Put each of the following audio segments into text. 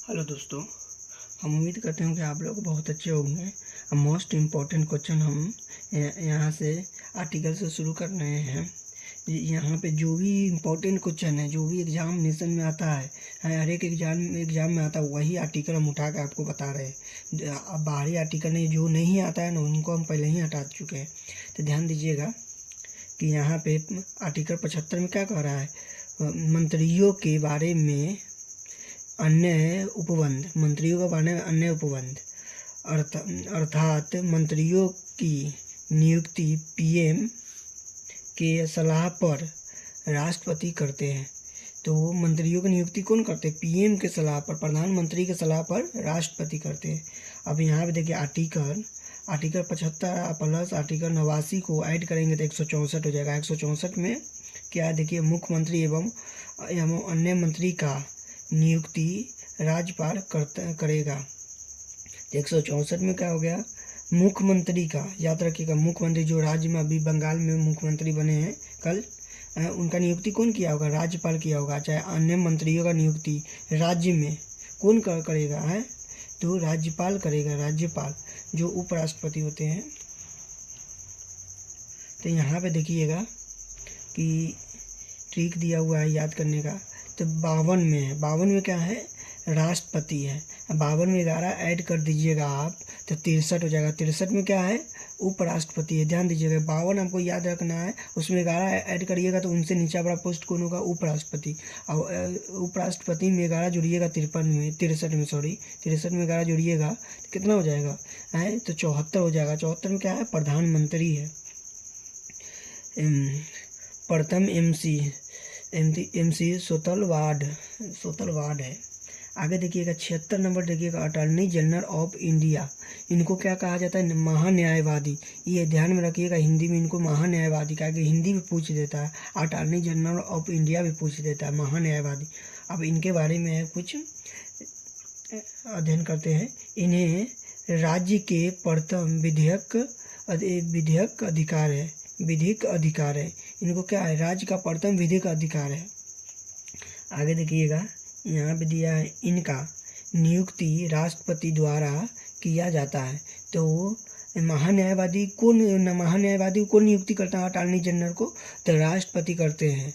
Hello दोस्तों, हम उम्मीद करते हैं कि आप लोग बहुत अच्छे होंगे। मोस्ट इम्पॉर्टेंट क्वेश्चन हम यहाँ से आर्टिकल से शुरू कर रहे हैं। यहाँ पे जो भी इम्पोर्टेंट क्वेश्चन है, जो भी एग्जामिनेशन में आता है, हर एक एग्जाम में आता है, वही आर्टिकल हम उठा कर आपको बता रहे हैं। अब बाहरी आर्टिकल नहीं, जो नहीं आता है ना, उनको हम पहले ही हटा चुके हैं। तो ध्यान दीजिएगा कि यहाँ पे आर्टिकल 75 में क्या कह रहा है, मंत्रियों के बारे में अन्य उपबंध, मंत्रियों के बारे में अन्य उपबंध अर्थात मंत्रियों की नियुक्ति पीएम के सलाह पर राष्ट्रपति करते हैं। तो मंत्रियों की नियुक्ति कौन करते हैं? पीएम के सलाह पर, प्रधानमंत्री के सलाह पर राष्ट्रपति करते हैं। अब यहाँ पे देखिए आर्टिकल 75 प्लस आर्टिकल 89 को ऐड करेंगे तो 164 हो जाएगा। 164 में क्या देखिए, मुख्यमंत्री एवं अन्य मंत्री का नियुक्ति राज्यपाल करेगा। 164 में क्या हो गया, मुख्यमंत्री का, याद रखिएगा, मुख्यमंत्री जो राज्य में अभी बंगाल में मुख्यमंत्री बने हैं कल, उनका नियुक्ति कौन किया होगा? राज्यपाल किया होगा। चाहे अन्य मंत्रियों का नियुक्ति राज्य में कौन करेगा है? तो राज्यपाल करेगा, राज्यपाल जो उपराष्ट्रपति होते हैं। तो यहाँ पे देखिएगा कि ट्रिक दिया हुआ है याद करने का। तो 52 में है, 52 में क्या है, राष्ट्रपति है। 52 में 11 ऐड कर दीजिएगा आप तो 63 हो जाएगा। 63 में क्या है, उपराष्ट्रपति है। ध्यान दीजिएगा, 52 आपको याद रखना है, उसमें 11 ऐड करिएगा तो उनसे नीचे बड़ा पोस्ट कौन होगा? उपराष्ट्रपति। और उपराष्ट्रपति में 11 जुड़िएगा 63 में 11 जुड़िएगा तो कितना हो जाएगा है? तो 74 हो जाएगा। 74 में क्या है, प्रधानमंत्री है। प्रथम एमसी सोतलवाड है। आगे देखिएगा 76 नंबर देखिएगा, अटॉर्नी जनरल ऑफ इंडिया, इनको क्या कहा जाता है? महान्यायवादी। ये ध्यान में रखिएगा, हिंदी में इनको महान्यायवादी कहा गया। हिंदी भी पूछ देता है, अटॉर्नी जनरल ऑफ इंडिया भी पूछ देता है, महान्यायवादी। अब इनके बारे में कुछ अध्ययन करते हैं। इन्हें राज्य के प्रथम विधिक अधिकार है। इनको क्या है? राज्य का प्रथम विधिक अधिकार है। आगे देखिएगा, यहाँ पे दिया है, इनका नियुक्ति राष्ट्रपति द्वारा किया जाता है। तो महान्यायवादी को कौन नियुक्ति करता है? अटॉर्नी जनरल को तो राष्ट्रपति करते हैं।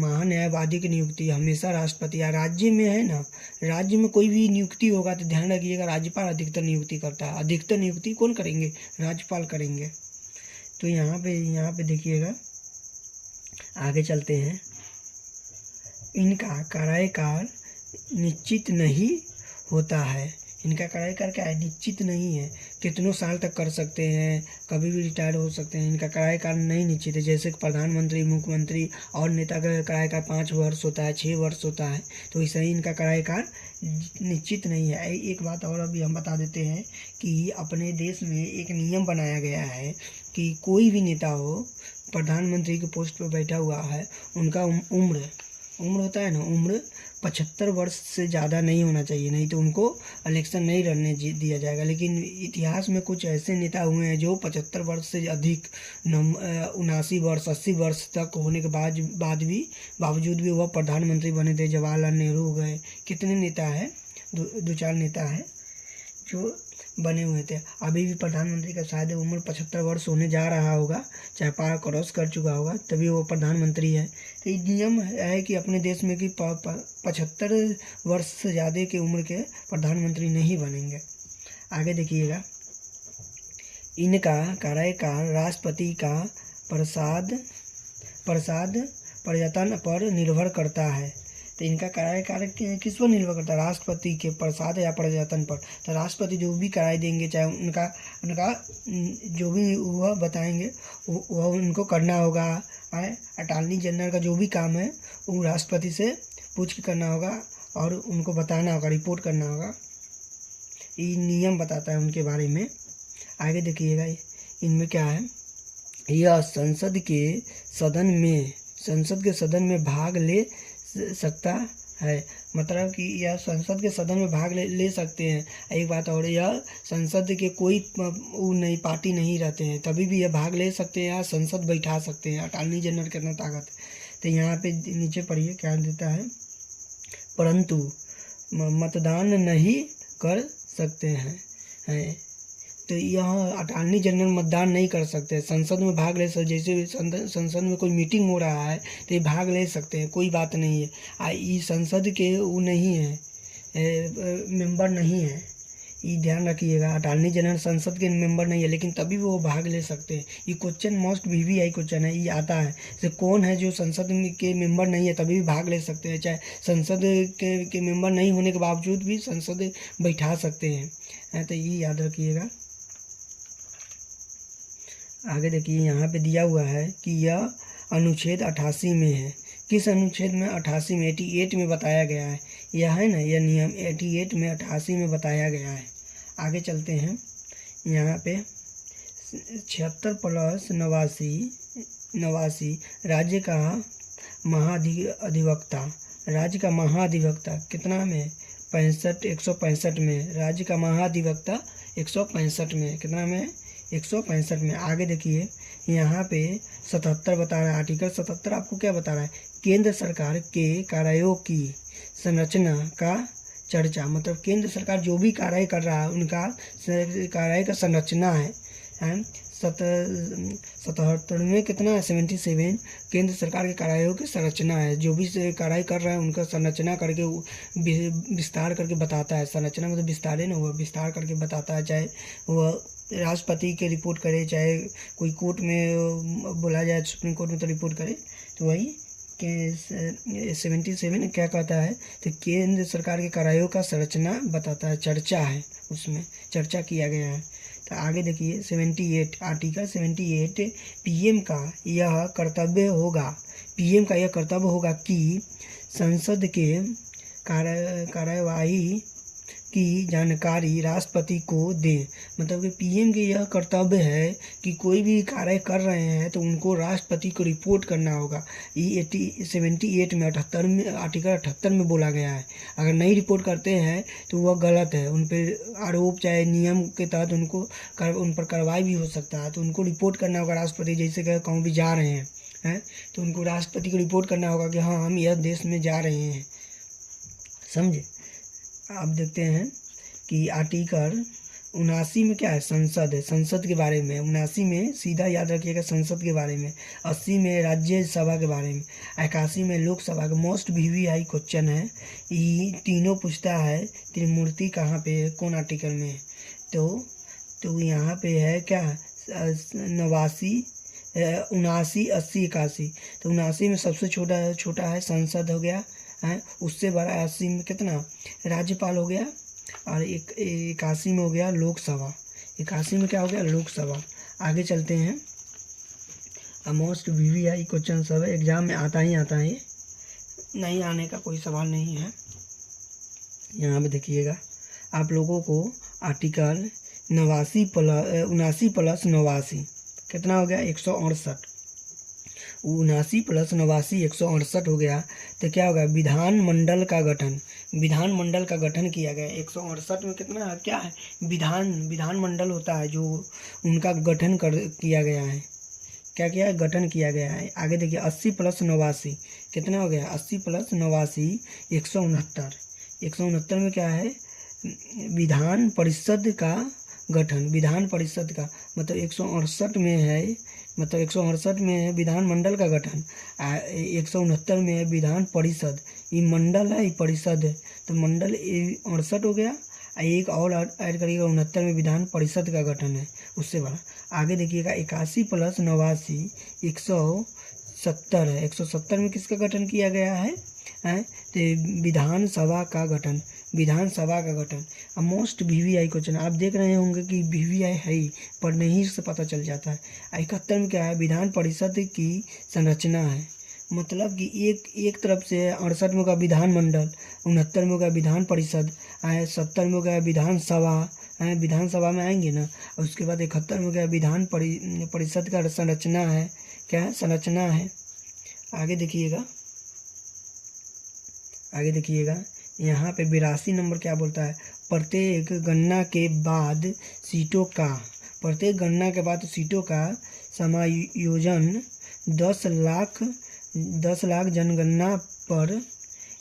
महान्यायवादी की नियुक्ति हमेशा राष्ट्रपति, या राज्य में है ना, राज्य में कोई भी नियुक्ति होगा तो ध्यान रखिएगा, राज्यपाल अधिकतर नियुक्ति करता है। अधिकतर नियुक्ति कौन करेंगे? राज्यपाल करेंगे। तो यहाँ पे देखिएगा, आगे चलते हैं। इनका कार्यकाल निश्चित नहीं होता है। इनका कार्यकाल क्या है? निश्चित नहीं है। कितनों साल तक कर सकते हैं, कभी भी रिटायर हो सकते हैं। इनका कार्यकाल नहीं निश्चित है। जैसे प्रधानमंत्री, मुख्यमंत्री और नेता का कार्यकाल 5 वर्ष होता है, 6 वर्ष होता है, तो ऐसा ही इनका कार्यकाल निश्चित नहीं है। एक बात और अभी हम बता देते हैं कि अपने देश में एक नियम बनाया गया है कि कोई भी नेता हो, प्रधानमंत्री के पोस्ट पर बैठा हुआ है, उनका उम्र होता है ना, उम्र 75 वर्ष से ज़्यादा नहीं होना चाहिए, नहीं तो उनको इलेक्शन नहीं लड़ने दिया जाएगा। लेकिन इतिहास में कुछ ऐसे नेता हुए हैं जो 75 वर्ष से अधिक, 79 वर्ष, 80 वर्ष तक होने के बावजूद भी वह प्रधानमंत्री बने थे। जवाहरलाल नेहरू हो गए, कितने नेता हैं, दो चार नेता हैं जो बने हुए थे। अभी भी प्रधानमंत्री का शायद उम्र 75 वर्ष होने जा रहा होगा, चाहे पार क्रॉस कर चुका होगा, तभी वो प्रधानमंत्री है। तो ये नियम है कि अपने देश में कि 75 वर्ष से ज़्यादा की उम्र के प्रधानमंत्री नहीं बनेंगे। आगे देखिएगा, इनका कार्यकाल राष्ट्रपति का प्रयत्न पर निर्भर करता है। तो इनका कार्यकाल किस पर निर्भर करता है? राष्ट्रपति के प्रसाद या प्रयत्न पर। तो राष्ट्रपति जो भी कराए देंगे, चाहे उनका जो भी वह बताएंगे वह उनको करना होगा। अटॉर्नी जनरल का जो भी काम है वो राष्ट्रपति से पूछ के करना होगा और उनको बताना होगा, रिपोर्ट करना होगा। ये नियम बताता है उनके बारे में। आगे देखिएगा, इनमें क्या है, यह संसद के सदन में भाग ले सकता है। मतलब कि यह संसद के सदन में भाग ले सकते हैं। एक बात और, यह संसद के कोई नई पार्टी नहीं रहते हैं, तभी भी यह भाग ले सकते हैं या संसद बैठा सकते हैं। अटॉर्नी जनरल कितना ताकत है। तो यहाँ पे नीचे पढ़िए क्या देता है, परंतु मतदान नहीं कर सकते हैं। तो यहाँ अटॉर्नी जनरल मतदान नहीं कर सकते, संसद में भाग ले सकते। जैसे संसद में कोई मीटिंग हो रहा है तो ये भाग ले सकते हैं, कोई बात नहीं है। ये संसद के वो नहीं है, मेंबर नहीं है, ये ध्यान रखिएगा। अटॉर्नी जनरल संसद के मेंबर नहीं है, लेकिन तभी वो भाग ले सकते हैं। ये क्वेश्चन मोस्ट VVI क्वेश्चन है, ये आता है। तो कौन है जो संसद के मेंबर नहीं है तभी भी भाग ले सकते हैं, चाहे संसद के मेंबर नहीं होने के बावजूद भी संसद बैठा सकते हैं। तो ये याद रखिएगा। आगे देखिए, यहाँ पे दिया हुआ है कि यह अनुच्छेद 88 में है। किस अनुच्छेद में? 88 में, 88 में बताया गया है। यह है ना, यह नियम 88 में 88 में बताया गया है। आगे चलते हैं। यहाँ पे 76 प्लस 89 राज्य का महाधिवक्ता, राज्य का महाधिवक्ता कितना में? 165 में। राज्य का महाधिवक्ता 165 में, कितना में? 165 में। आगे देखिए, यहाँ पे 77 बता रहा है। आर्टिकल 77 आपको क्या बता रहा है? केंद्र सरकार के कार्यों की संरचना का चर्चा, मतलब केंद्र सरकार जो भी कार्य कर रहा है उनका कार्य का संरचना है। 77 में कितना है? 77 केंद्र सरकार के कार्यों की संरचना है। जो भी कार्य कर रहा है उनका संरचना करके विस्तार करके बताता है। संरचना मतलब विस्तार है ना, वह विस्तार करके बताता है। चाहे वह राष्ट्रपति के रिपोर्ट करे, चाहे कोई कोर्ट में बोला जाए, सुप्रीम कोर्ट में तो रिपोर्ट करे, तो वही के 77 क्या कहता है? तो केंद्र सरकार के कार्यों का संरचना बताता है, चर्चा है, उसमें चर्चा किया गया है। तो आगे देखिए 78, आर्टिकल 78 PM का यह कर्तव्य होगा, PM का यह कर्तव्य होगा कि संसद के कार्यवाही की जानकारी राष्ट्रपति को दें। मतलब कि PM के यह कर्तव्य है कि कोई भी कार्य कर रहे हैं तो उनको राष्ट्रपति को रिपोर्ट करना होगा। ये 78 में 78 में आर्टिकल 78 में बोला गया है। अगर नहीं रिपोर्ट करते हैं तो वह गलत है, उन पर आरोप चाहे नियम के तहत उन पर कार्रवाई भी हो सकता है। तो उनको रिपोर्ट करना होगा राष्ट्रपति। जैसे कि कहूँ भी जा रहे हैं तो उनको राष्ट्रपति को रिपोर्ट करना होगा कि हाँ हम यह देश में जा रहे हैं, समझे। आप देखते हैं कि आर्टिकल 79 में क्या है? संसद है, संसद के बारे में। 79 में सीधा याद रखिएगा संसद के बारे में। 80 में राज्यसभा के बारे में। 81 में लोकसभा का। मोस्ट VVI क्वेश्चन है, ये तीनों पूछता है। त्रिमूर्ति कहाँ पे है, कौन आर्टिकल में है? तो यहाँ पे है क्या? 89, 79, 80, 81। तो 79 में सबसे छोटा है संसद हो गया है, उससे बड़ा 80 में कितना? राज्यपाल हो गया। और 81 में हो गया लोकसभा। 81 में क्या हो गया? लोकसभा। आगे चलते हैं। मोस्ट VVI क्वेश्चन सब एग्जाम में आता ही आता है, नहीं आने का कोई सवाल नहीं है। यहाँ पे देखिएगा, आप लोगों को आर्टिकल 79 प्लस 89 कितना हो गया? 168। 79 प्लस 89 168 हो गया। तो क्या होगा? विधानमंडल का गठन, विधानमंडल का गठन किया गया। 168 में कितना है? क्या है? विधानमंडल होता है जो उनका गठन किया गया है। क्या किया है? गठन किया गया है। आगे देखिए 80 प्लस 89 कितना हो गया? 80 प्लस 89 169। 169 में क्या है? विधान परिषद का गठन, विधान परिषद का मतलब 168 में है, मतलब 168 में है विधानमंडल का गठन। 169 में है विधान परिषद। ये मंडल है, ये परिषद है, तो मंडल 68 हो गया। एक और ऐड करिएगा 69 में विधान परिषद का गठन है, उससे बड़ा। आगे देखिएगा 81 प्लस 89 170 है। 170 में किसका गठन किया गया है? तो विधानसभा का गठन, विधानसभा का गठन। अब मोस्ट VVI क्वेश्चन आप देख रहे होंगे कि VVI है ही, पढ़ने ही से पता चल जाता है। 71 में क्या है? विधान परिषद की संरचना है। मतलब कि एक तरफ से 68 में होगा विधानमंडल, 69 में होगा विधान परिषद, 70 में होगा विधानसभा, विधानसभा में आएंगे ना। और उसके बाद 71 में होगा विधान परिषद का संरचना है। क्या है? संरचना है। आगे देखिएगा, आगे देखिएगा यहाँ पे 82 नंबर क्या बोलता है? प्रत्येक गणना के बाद सीटों का, प्रत्येक गणना के बाद सीटों का समायोजन 10 लाख जनगणना पर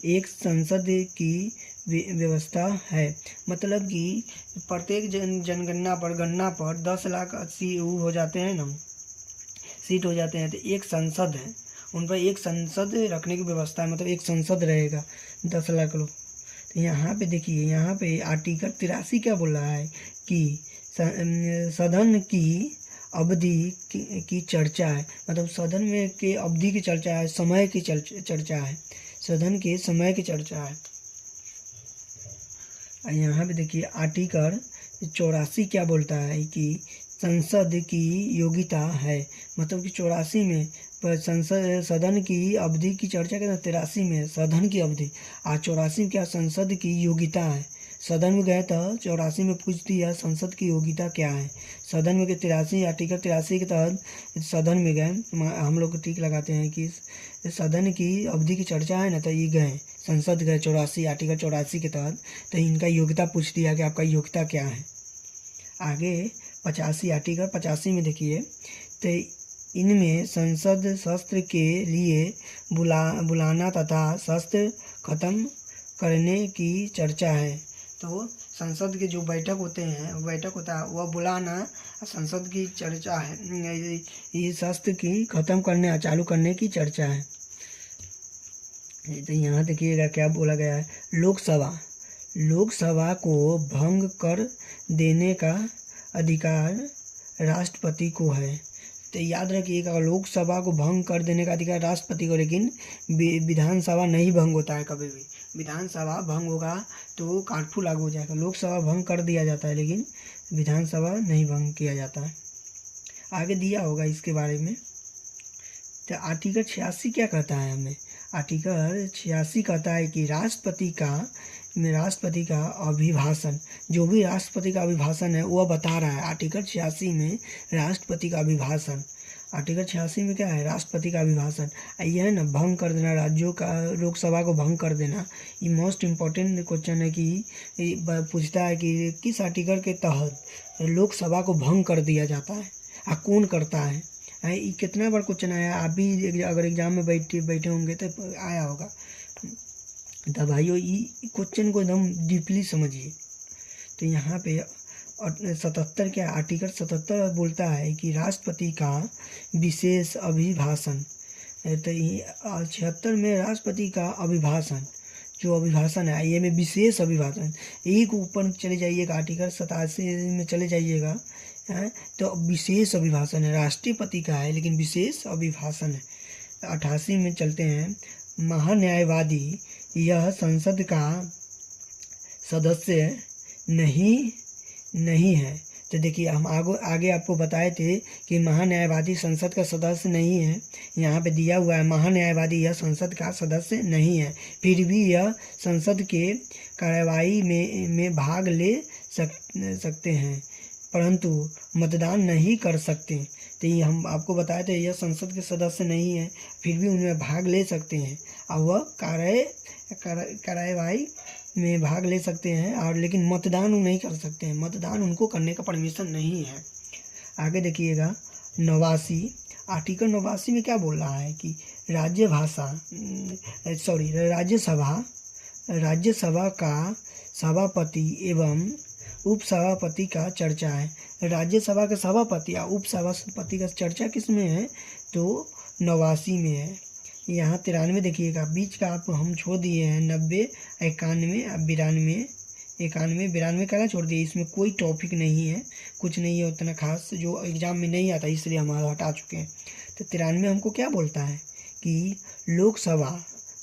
एक संसद की व्यवस्था है। मतलब कि प्रत्येक जनगणना पर गणना पर 10 लाख 80 हो जाते हैं ना, सीट हो जाते हैं, तो एक संसद है, उन पर एक संसद रखने की व्यवस्था है, मतलब एक संसद रहेगा 10 लाख लोग। तो यहाँ पे देखिए, यहाँ पे आर्टिकल 83 क्या बोल रहा है कि सदन की अवधि की चर्चा है, मतलब सदन में के अवधि की चर्चा है, समय की चर्चा है, सदन के समय की चर्चा है। यहाँ पे देखिए आर्टिकल 84 क्या बोलता है कि संसद की योग्यता है, मतलब कि 84 में संसद सदन की अवधि की चर्चा करना, 83 में सदन की अवधि, और 84 में क्या संसद की योग्यता है। सदन में गए तो 84 में पूछ दिया संसद की योग्यता क्या है। सदन में 83 आर्टिकल 83 के तहत सदन में गए, हम लोग टिक लगाते हैं कि सदन की अवधि की चर्चा है ना, तो ये गए संसद गए 84 आर्टिकल 84 के तहत, तो इनका योग्यता पूछ दिया कि आपका योग्यता क्या है। आगे 85 आर्टिकल 85 में देखिए, तो इनमें संसद शस्त्र के लिए बुलाना तथा शस्त्र खत्म करने की चर्चा है। तो संसद के जो बैठक होते हैं, बैठक होता है वह बुलाना, संसद की चर्चा है, ये शस्त्र की खत्म करने और चालू करने की चर्चा है। तो यहाँ देखिएगा क्या बोला गया है, लोकसभा को भंग कर देने का अधिकार राष्ट्रपति को है। तो याद रखिएगा, लोकसभा को भंग कर देने का अधिकार राष्ट्रपति को, लेकिन विधानसभा नहीं भंग होता है कभी भी। विधानसभा भंग होगा तो कर्फ्यू लागू हो जाएगा। लोकसभा भंग कर दिया जाता है, लेकिन विधानसभा नहीं भंग किया जाता है। आगे दिया होगा इसके बारे में। तो आर्टिकल 86 क्या कहता है हमें, आर्टिकल 86 कहता है कि राष्ट्रपति का अभिभाषण, जो भी राष्ट्रपति का अभिभाषण है वह बता रहा है। आर्टिकल 86 में राष्ट्रपति का अभिभाषण, आर्टिकल 86 में क्या है, राष्ट्रपति का अभिभाषण। यह है ना, भंग कर देना राज्यों का, लोकसभा को भंग कर देना। ये मोस्ट इम्पोर्टेंट क्वेश्चन है कि पूछता है कि किस आर्टिकल के तहत लोकसभा को भंग कर दिया जाता है और कौन करता है। ये कितना बार क्वेश्चन आया, आप भी अगर एग्जाम में बैठे होंगे तो आया होगा। तो भाइयों ये क्वेश्चन को एकदम डीपली समझिए। तो यहाँ पे 77 क्या, आर्टिकल 77 बोलता है कि राष्ट्रपति का विशेष अभिभाषण। तो 76 में राष्ट्रपति का अभिभाषण, जो अभिभाषण है ये में विशेष अभिभाषण, एक ऊपर चले जाइएगा आर्टिकल 87 में चले जाइएगा, तो विशेष अभिभाषण है, राष्ट्रपति का है लेकिन विशेष अभिभाषण है। 88 में चलते हैं, महान्यायवादी यह संसद का सदस्य नहीं है। तो देखिए हम आगे आपको बताए थे कि महान्यायवादी संसद का सदस्य नहीं है। यहाँ पे दिया हुआ है महान्यायवादी यह संसद का सदस्य नहीं है, फिर भी यह संसद के कार्यवाही में भाग ले सकते हैं, परंतु मतदान नहीं कर सकते। तो ये हम आपको बताए थे, यह संसद के सदस्य नहीं है फिर भी उनमें भाग ले सकते हैं, और वह कार्यवाही में भाग ले सकते हैं, और लेकिन मतदान वो नहीं कर सकते हैं, मतदान उनको करने का परमिशन नहीं है। आगे देखिएगा 89, आर्टिकल 89 में क्या बोल रहा है कि राज्यसभा का सभापति एवं उपसभापति का चर्चा है। राज्यसभा के सभापति या उपसभापति का चर्चा किस में है, तो 89 में है। यहाँ 93 देखिएगा, बीच का आप हम छोड़ दिए हैं 90, 91, 92 का छोड़ दिए, इसमें कोई टॉपिक नहीं है, कुछ नहीं है उतना खास जो एग्जाम में नहीं आता, इसलिए हम हटा चुके हैं। तो 93 हमको क्या बोलता है कि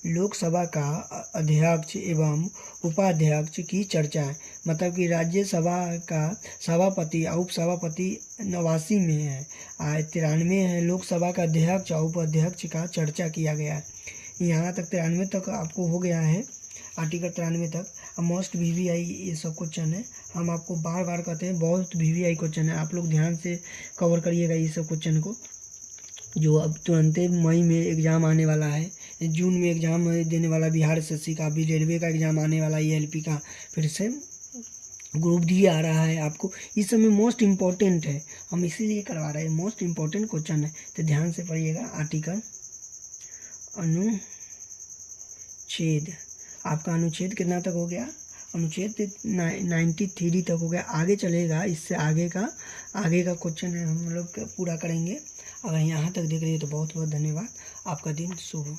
लोकसभा का अध्यक्ष एवं उपाध्यक्ष की चर्चा है, मतलब कि राज्यसभा का सभापति और उपसभापति 89 में है, 93 है लोकसभा का अध्यक्ष और उपाध्यक्ष का चर्चा किया गया है। यहाँ तक 93 तक आपको हो गया है, आर्टिकल 93 तक। मोस्ट VVI ये सब क्वेश्चन है, हम आपको बार बार कहते हैं बहुत VVI क्वेश्चन है, आप लोग ध्यान से कवर करिएगा ये सब क्वेश्चन को, जो अब तुरंत मई में एग्ज़ाम आने वाला है, जून में एग्ज़ाम देने वाला बिहार SSC का, भी रेलवे का एग्ज़ाम आने वाला है, LP का, फिर से ग्रुप D आ रहा है आपको। इस समय मोस्ट इम्पोर्टेंट है, हम इसीलिए करवा रहे हैं, मोस्ट इम्पोर्टेंट क्वेश्चन है, तो ध्यान से पढ़िएगा। आपका अनुच्छेद कितना तक हो गया? अनुच्छेद 93 तक हो गया। आगे चलेगा, इससे आगे का क्वेश्चन हम लोग पूरा करेंगे। अगर यहाँ तक देख रही है तो बहुत बहुत धन्यवाद। आपका दिन शुभ हो।